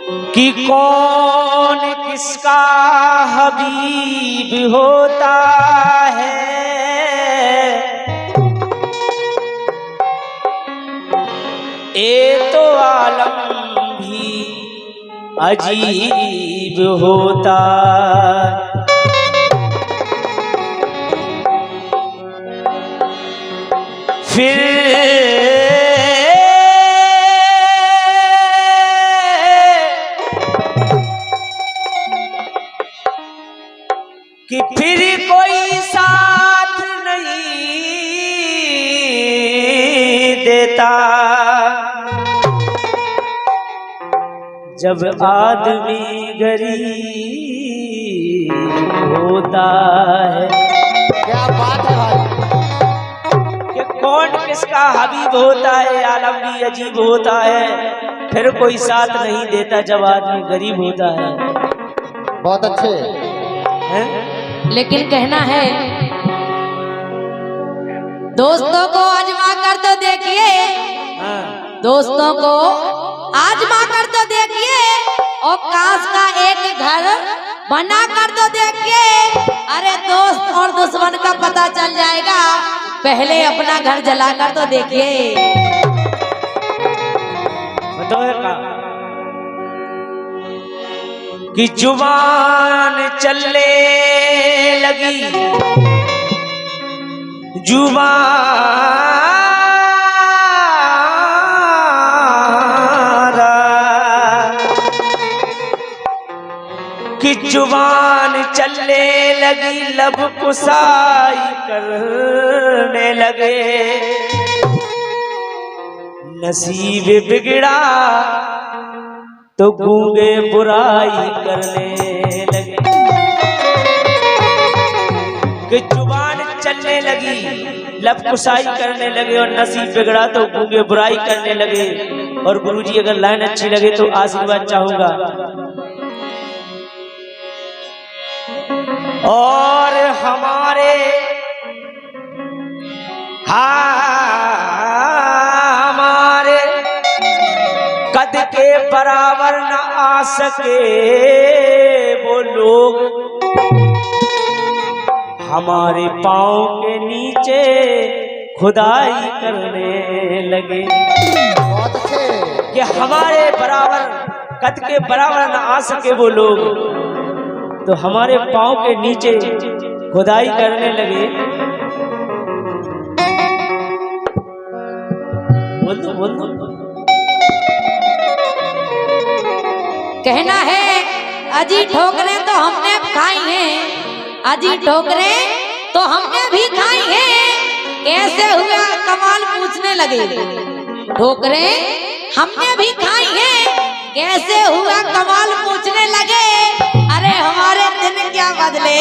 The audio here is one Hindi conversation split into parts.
कि कौन किसका हबीब होता है, ये तो आलम भी अजीब होता है। फिर कि फिर कोई साथ नहीं देता, जब आदमी गरीब होता है। क्या बात है भाई। कि कौन किसका हबीब होता है, आलम भी अजीब होता है। फिर कोई साथ नहीं देता जब आदमी गरीब होता है। बहुत अच्छे हैं? लेकिन कहना है दोस्तों को आजमा कर तो देखिए, हाँ। दोस्तों को आजमा कर तो देखिए, और कांच का एक घर बना कर तो देखिए। अरे दोस्त और दुश्मन का पता चल जाएगा, पहले अपना घर जला कर तो देखिए। कि जुबान चलने लगी, जुबान कि जुबान चलने लगी, लब कुसाई करने लगे। नसीब बिगड़ा तो गूंगे बुराई करने लगे। कि जुबान चलने लगी, लब कुसाई करने लगे, और नसीब बिगड़ा तो गूंगे बुराई करने लगे। और गुरुजी अगर लाइन अच्छी लगे तो आशीर्वाद चाहूंगा। और हमारे हमारे कद के बराबर न आ सके वो लोग, हमारे पाँव के नीचे खुदाई करने लगे। बहुत अच्छे। कि हमारे बराबर कद के बराबर न आ सके वो लोग, तो हमारे पाँव के नीचे खुदाई करने लगे। बोल दो। कहना है अजी ठोकरें तो हमने खाई हैं, अजी ठोकरें तो हमने भी खाई हैं। कैसे हुआ कमाल पूछने लगे, ठोकरें हमने भी खाई हैं, कैसे हुआ कमाल पूछने लगे। अरे हमारे दिन क्या बदले,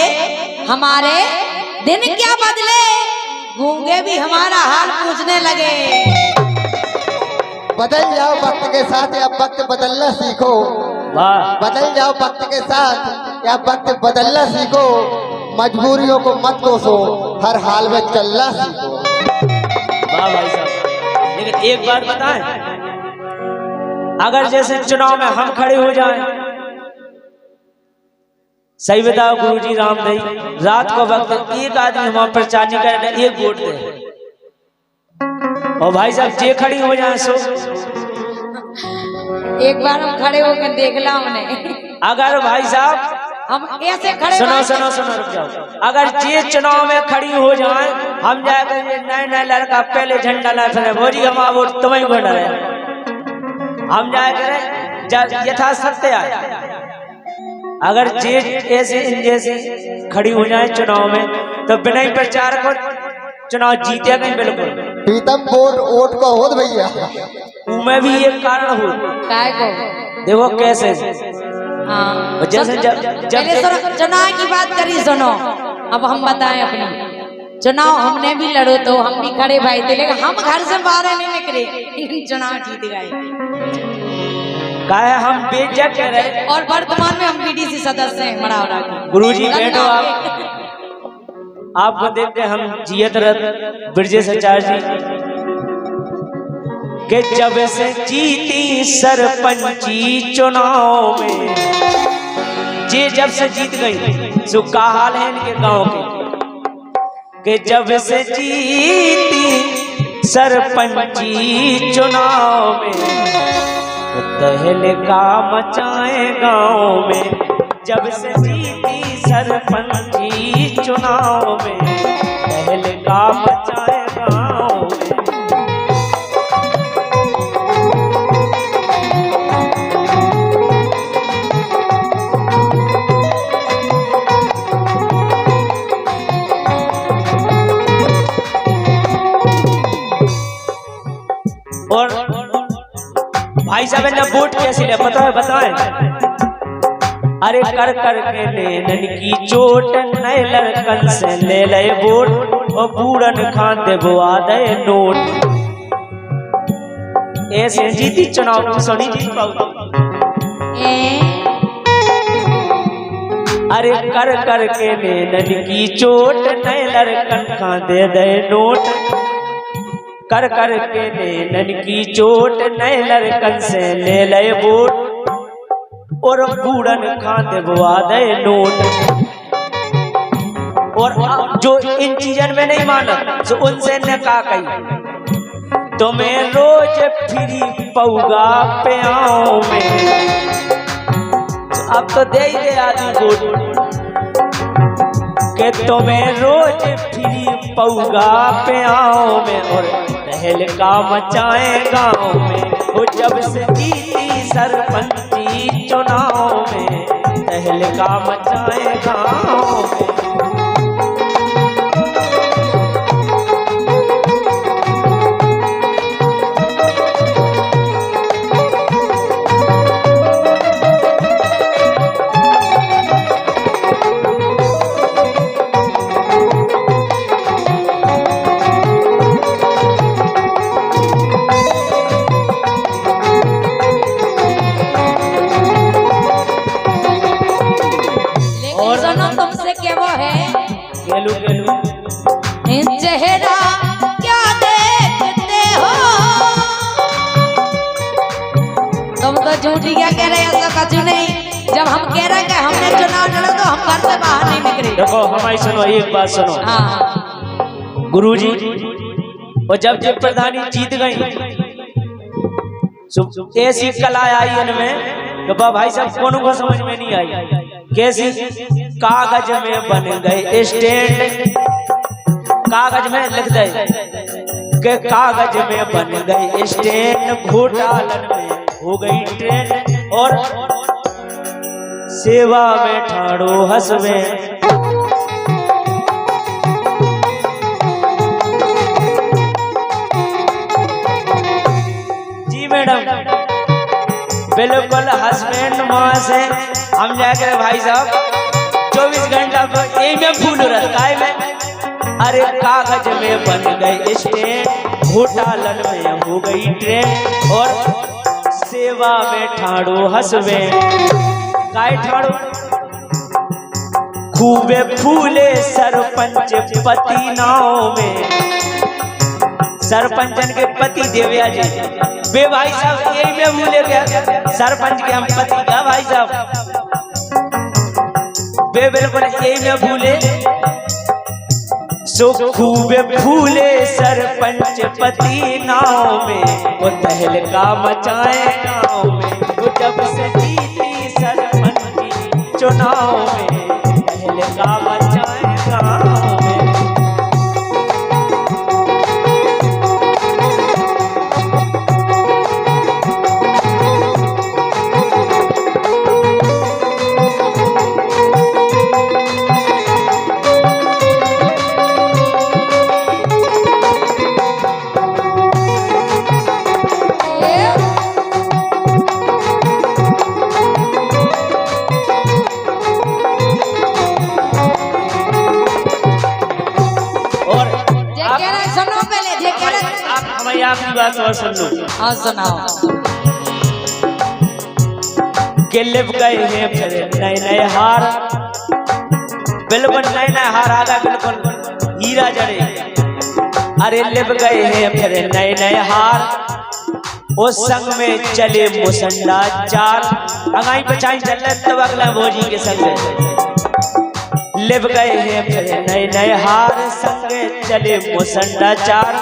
हमारे दिन क्या बदले, गूंगे भी हमारा हाल पूछने लगे। बदल जाओ वक्त के साथ या वक्त बदलना सीखो। वाह। बदल जाओ वक्त के साथ या वक्त बदलना सीखो। मजबूरियों को मत कोसो, हर हाल में चलना सीखो। वाह भाई साहब। लेकिन एक बात बताएं, अगर जैसे चुनाव में हम खड़े हो जाएं, सही बताओ गुरुजी रामदेव, रात को वक्त एक आदमी हमारा प्रचार नहीं करेगा, एक वोट दे, और भाई साहब जे खड़ी हो जाए सो। एक बार हम खड़े होकर देखला हमने। अगर भाई साहब हम कैसे खड़े, सुनो रुक जाओ। अगर जे चुनाव में खड़ी हो जाए, हम जाकर ये नए लड़का पहले झंडा ला फिर भोजी हमारा वोट तुम्हें को डरे, हम जाकर यथा सत्य आए। अगर जे ऐसे जैसे खड़ी हो जाए चुनाव में, तो बिना ही प्रचार को चुनाव जीते नहीं बिल्कुल। प्रीतम वोट को हो भैया, उनमें भी एक कारण हो। काय को देखो कैसे, हाँ। जैसे जब चुनाव की बात करी, सुनो अब हम बताएं अपनी। चुनाव हमने भी लड़ो तो हम भी खड़े भाई थे, लेकिन हम घर से बाहर नहीं निकले, लेकिन चुनाव जीत गए। कहा हम बेइज्जत कह रहे, और वर्तमान में हम बीडीसी सदस्य हैं मड़ावरा के। गुरुजी बैठो आपको देखते हम जियत रथ ब्रजेश आचार्य जी कि जब से जीती सरपंची चुनाव में, जे जब से जीत गई सो का हाल है इनके गांव के, कि जब से जीती सरपंची चुनाव में तहलका मचाए गांव में। जब से जीती सरपंची चुनाव में तहलका मचाए गांव में। और भाई साहब ने वोट कैसी ले बताएं। अरे कर कर के नैनन की चोट नए लड़कन से ले ले वोट और बूढ़न खान दे बुआ दे नोट। ऐसे जीती चुनाव सोनी जीत पाऊ। अरे कर कर के नैनन की चोट नए लड़कन खान दे नोट। कर कर के नैनन की चोट नए लड़कन से ले ले वोट और बूढ़न खान बुआ दे नोट। और जो इन चीजन में नहीं माना तो उनसे ने कहा कही तुम्हें रोज फ्री पऊगा प्याओ में। अब तो दे ही दे आदमी वोट कि तुम्हें रोज फ्री पऊगा प्याओ में और तहलका मचाए गाँव में। वो जब से जीती सरपंची चुनाव में तहलका मचाए गाँव में। गेलू गेलू चेहरा क्या देखते हो तुम तो झूठी क्या कह रहे हैं, ऐसा कुछ नहीं। जब हम कह रहे हैं कि हमने चुनाव लड़ा तो हम घर से बाहर नहीं निकले। देखो हमारी सुनो एक बात सुनो। हाँ गुरुजी और जब प्रधानी जीत गई ऐसी कला आई इनमें तो भाई साहब कोनो को समझ में नहीं आई। कैसी कागज में बन गए स्टैंड, कागज में लिख दे के कागज में बन गए स्टैंड। घोटालन में हो गई ट्रेंड और सेवा में ठाड़ो हंसवे। जी मैडम बिल्कुल हस्बैंड माँ से हम जाकर भाई साहब 24 घंटा को यही में फूल रखा है मैं। अरे कागज में बन गए स्टैंड, घोटालन में हो गई ट्रेन और सेवा में ठाड़ो हंसवे। काय ठाड़ो खूबे फूले सरपंच पति नाव में। सरपंचन के पति देवया जी बे भाई साहब यही में भूले गया सरपंच के हम पति का भाई साहब बे बिल्कुल यही में भूले। सो खूबे फूले सरपंच पति नाव में वो तहलका मचाए गाँव में। वो जब से जीती सरपंच चुनाव में तहलका मचाए गाँव में। आपकी बात और सुन लो। हाँ सुनाओ। के लिप गए हैं फिर नए नए हार, बिल्कुल नए नए हार आगा बिल्कुल हीरा जड़े। अरे लिप गए हैं फिर नए नए हार उस संग में चले मुसंडा चार अगाई बचाई चल रहे तब अगला भोजी के संग लिप गए हैं फिर नए नए हार संग चले मुसंडा चार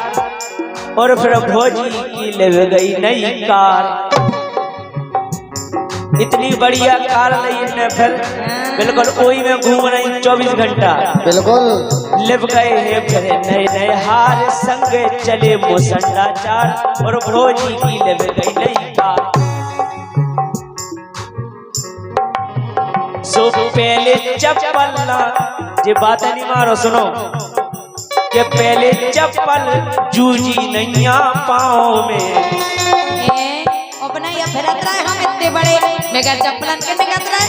और फिर भोजी की लिप गई नई कार। इतनी बढ़िया कार ली ने फिर बिल्कुल ओई में घूम रही 24 घंटा बिल्कुल लिप गए हैं फिर नए नए हार संग चले मुसंडा चार और भोजी की लिप गई नई कार। सो पहले चप्पल ना ये बात नहीं मारो सुनो कि पहले चप्पल जूजी नैया पाँव में अपना या फिरत रहा है हम इतने बड़े मेगा चप्पलन के निकल रहे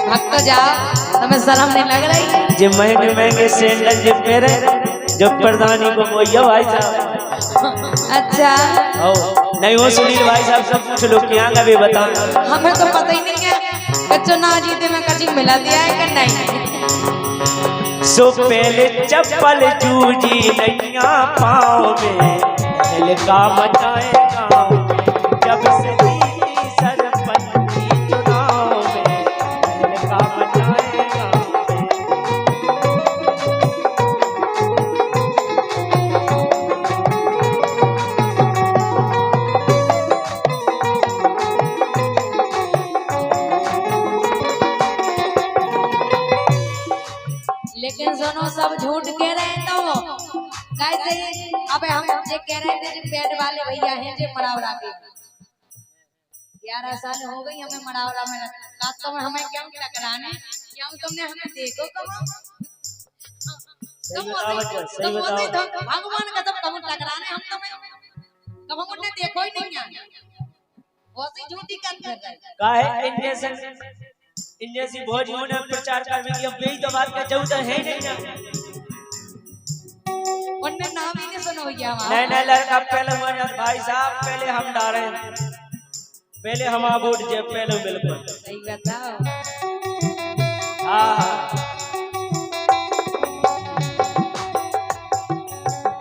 भक्त जाओ तुम्हें शर्म नहीं लग रही जो महंगे महंगे सैंडल जो पहने जो प्रधानी को बोइया भाई साहब। अच्छा नहीं हो सुनील भाई साहब सब कुछ लोग क्या का भी बताओ हमें तो पता ही नहीं है बच्चों ना जीते में कभी मिला दिया है कि नहीं। सो पहले चप्पल जूजी नैया पाँव में पहले का मचाए गाँव में जब से जीती सरपंची चुनाव में पहले का मचाए गाँव में। लेकिन सुनो सब झूठ कह रहे हैं तो कैसे अब हम ये कह रहे थे जो पेट वाले भैया हैं जो मरावरा के 11 साल हो गई हमें मरावरा में तो में हमें क्यों टकराने क्यों तुमने हमें देखो भगवान का तब कब टकराने हम तुम्हें कब हमने देखो ही नहीं है बहुत ही झूठी कर रहे इंडिया सी भोजियों ने प्रचार कर भी अब यही तो बात का चौथा है नहीं ना उनने नाम ही नहीं सुना भैया नहीं नहीं लड़का पहले हुआ भाई साहब पहले हम डारे पहले हम वोट जे पहले बिल्कुल सही बताओ।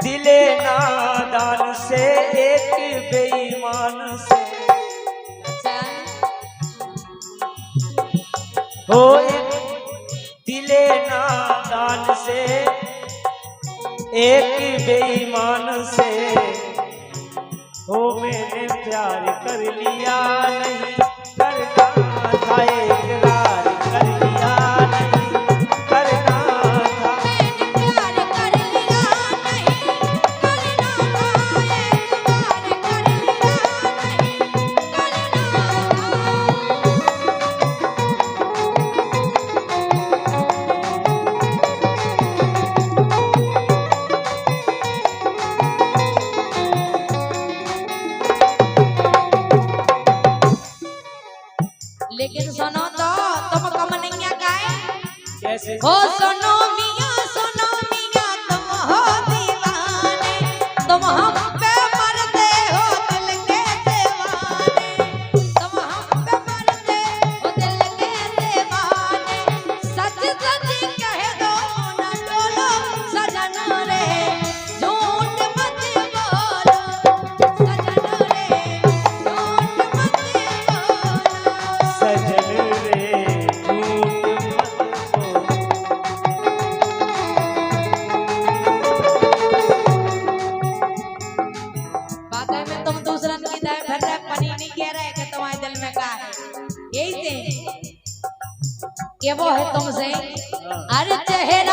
दिले नादान से एक बेईमान से हो दिले नादान से एक बेईमान से हो मैंने प्यार कर लिया नहीं करना था इकरार कर लिया नहीं करना था प्यार कर लिया नहीं करना था एक बार कर लिया लेकिन सुनो तो तुम कम नहीं गाए कैसे हो सुनो मियां तुम हो दीवाने तुम हम पे मरते हो दिल के दीवाने तुम हम पे मरते हो दिल के दीवाने सच सच कह दो ना बोलो सजन रे झूठ मत बोलो सजन रे झूठ मत बोलो सजन रे झूठ बातें में तुम दूसरन की दाय भर रहे पनी नहीं कह रहे कि तुम्हारे दिल में क्या है यही से ये वो है तुमसे अरे चेहरा